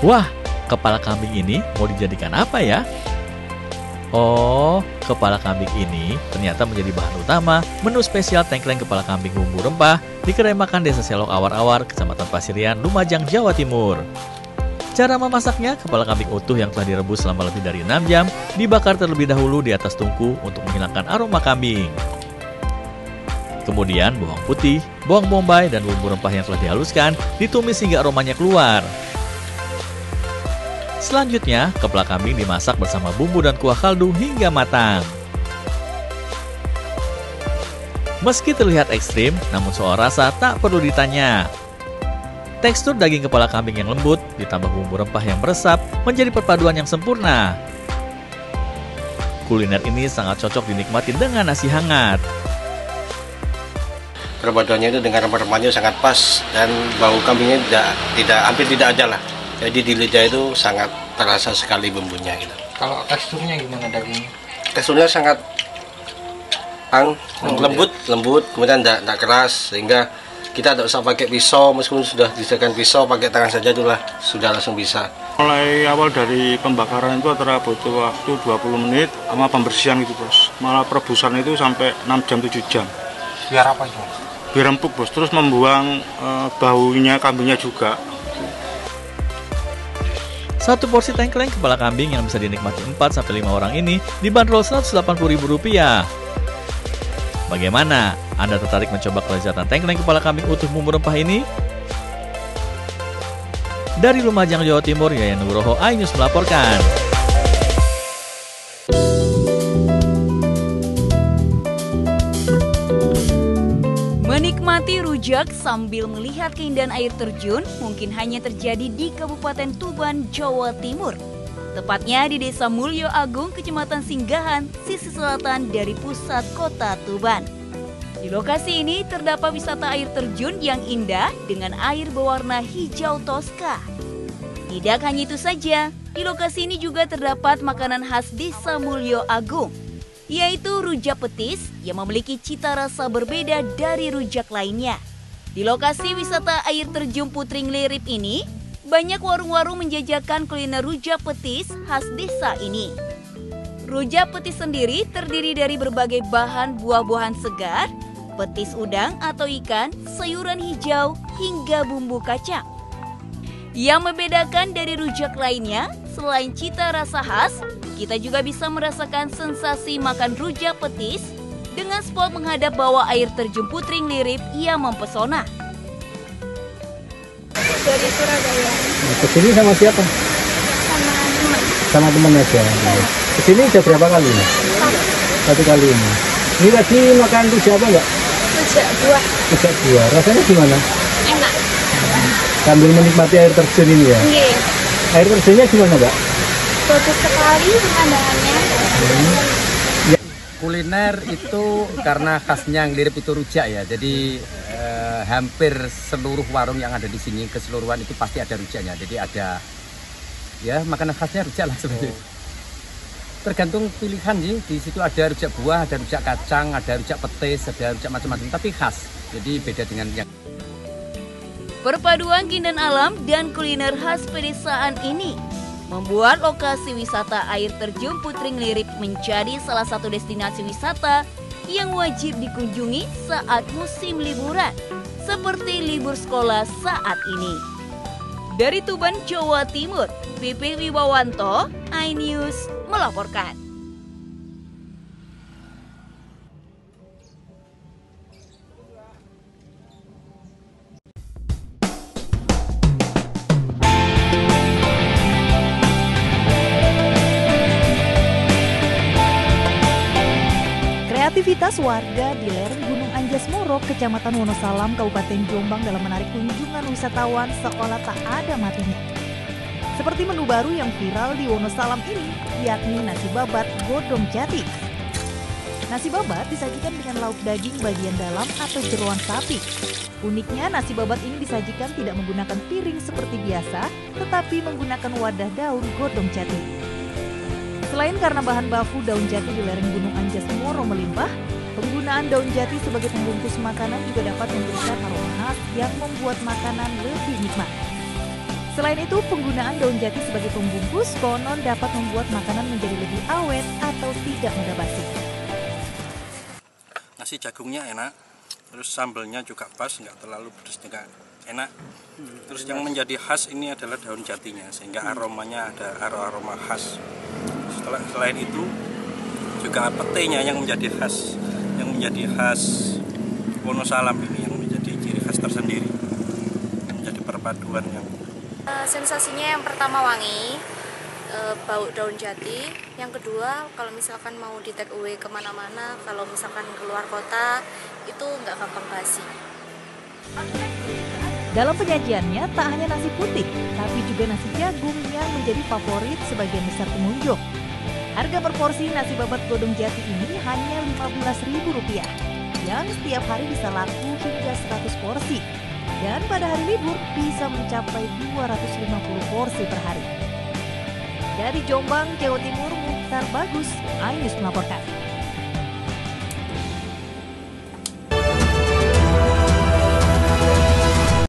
Wah, kepala kambing ini mau dijadikan apa ya? Oh, kepala kambing ini ternyata menjadi bahan utama menu spesial tengkleng kepala kambing bumbu rempah di kedai makan Desa Selok Awar-Awar, Kecamatan Pasirian, Lumajang, Jawa Timur. Cara memasaknya, kepala kambing utuh yang telah direbus selama lebih dari 6 jam dibakar terlebih dahulu di atas tungku untuk menghilangkan aroma kambing. Kemudian bawang putih, bawang bombay, dan bumbu rempah yang telah dihaluskan ditumis hingga aromanya keluar. Selanjutnya, kepala kambing dimasak bersama bumbu dan kuah kaldu hingga matang. Meski terlihat ekstrim, namun soal rasa tak perlu ditanya. Tekstur daging kepala kambing yang lembut, ditambah bumbu rempah yang meresap, menjadi perpaduan yang sempurna. Kuliner ini sangat cocok dinikmati dengan nasi hangat. Perpaduannya itu dengan rempah-rempahnya sangat pas dan bau kambingnya hampir tidak ada lah. Jadi di lidah itu sangat terasa sekali bumbunya gitu. Kalau teksturnya gimana dagingnya? Teksturnya sangat lembut, kemudian tidak keras sehingga kita tidak usah pakai pisau, meskipun sudah disediakan pisau, pakai tangan saja itulah sudah langsung bisa. Mulai awal dari pembakaran itu antara butuh waktu 20 menit sama pembersihan gitu bos. Malah perebusan itu sampai 6 jam 7 jam. Biar apa itu? Biar empuk bos, terus membuang baunya kambingnya juga. Satu porsi tengkleng kepala kambing yang bisa dinikmati 4-5 orang ini dibanderol Rp180.000. Bagaimana? Anda tertarik mencoba kelezatan tengkleng kepala kambing utuh bumbu rempah ini? Dari Lumajang, Jawa Timur, Yayan Nugroho, iNews melaporkan. Menikmati rujak sambil melihat keindahan air terjun mungkin hanya terjadi di Kabupaten Tuban, Jawa Timur. Tepatnya di Desa Mulyo Agung, Kecamatan Singgahan, sisi selatan dari pusat kota Tuban. Di lokasi ini terdapat wisata air terjun yang indah dengan air berwarna hijau toska. Tidak hanya itu saja, di lokasi ini juga terdapat makanan khas Desa Mulyo Agung, yaitu rujak petis yang memiliki cita rasa berbeda dari rujak lainnya. Di lokasi wisata air terjun Putring Lirip ini, banyak warung-warung menjajakan kuliner rujak petis khas desa ini. Rujak petis sendiri terdiri dari berbagai bahan buah-buahan segar, petis udang atau ikan, sayuran hijau, hingga bumbu kacang. Yang membedakan dari rujak lainnya, selain cita rasa khas, kita juga bisa merasakan sensasi makan rujak petis dengan spot menghadap bawah air terjun Putring Lirip yang mempesona. Dari Surabaya. Kesini sama siapa? Sama teman. Sama teman aja. Kesini udah berapa kali ini? Satu kali ini. Ini tadi makan rujak apa enggak? Rujak buah. Rujak buah. Rasanya gimana? Enak. Sambil menikmati air terjun ini ya? Iya. Air terjunnya gimana, Mbak? Bagus sekali pemandangannya. Kuliner itu karena khasnya yang Lirip itu rujak ya, jadi hampir seluruh warung yang ada di sini keseluruhan itu pasti ada rujaknya. Jadi ada ya makanan khasnya rujak lah seperti itu. Tergantung pilihan sih, di situ ada rujak buah, ada rujak kacang, ada rujak petis, ada rujak macam-macam, tapi khas. Jadi beda dengan yang Perpaduan keindahan alam dan kuliner khas pedesaan ini membuat lokasi wisata air terjun Putring Lirip menjadi salah satu destinasi wisata yang wajib dikunjungi saat musim liburan, seperti libur sekolah saat ini. Dari Tuban, Jawa Timur, Pipi Wibawanto, iNews melaporkan. Aktivitas warga di lereng Gunung Anjas Moro, Kecamatan Wonosalam, Kabupaten Jombang dalam menarik kunjungan wisatawan seolah tak ada matinya. Seperti menu baru yang viral di Wonosalam ini, yakni nasi babat godong jati. Nasi babat disajikan dengan lauk daging bagian dalam atau jeroan sapi. Uniknya nasi babat ini disajikan tidak menggunakan piring seperti biasa, tetapi menggunakan wadah daun godong jati. Selain karena bahan baku daun jati di lereng Gunung Anjas Moro melimpah, penggunaan daun jati sebagai pembungkus makanan juga dapat memberikan aroma khas yang membuat makanan lebih nikmat. Selain itu, penggunaan daun jati sebagai pembungkus konon dapat membuat makanan menjadi lebih awet atau tidak mudah basi. Nasi jagungnya enak, terus sambelnya juga pas, nggak terlalu pedas juga enak. Terus yang menjadi khas ini adalah daun jatinya, sehingga aromanya ada aroma khas. Selain itu juga petenya yang menjadi khas Wonosalam ini, yang menjadi ciri khas tersendiri, menjadi perpaduan yang Sensasinya yang pertama wangi, bau daun jati. Yang kedua, kalau misalkan mau di take away kemana-mana, kalau misalkan keluar kota, itu nggak gampang basi. Dalam penyajiannya tak hanya nasi putih, tapi juga nasi jagung yang menjadi favorit sebagian besar pengunjung. Harga per porsi nasi babat godong jati ini hanya Rp15.000, yang setiap hari bisa laku hingga 100 porsi. Dan pada hari libur bisa mencapai 250 porsi per hari. Dari Jombang, Jawa Timur, Mukhtar Bagus, iNews melaporkan.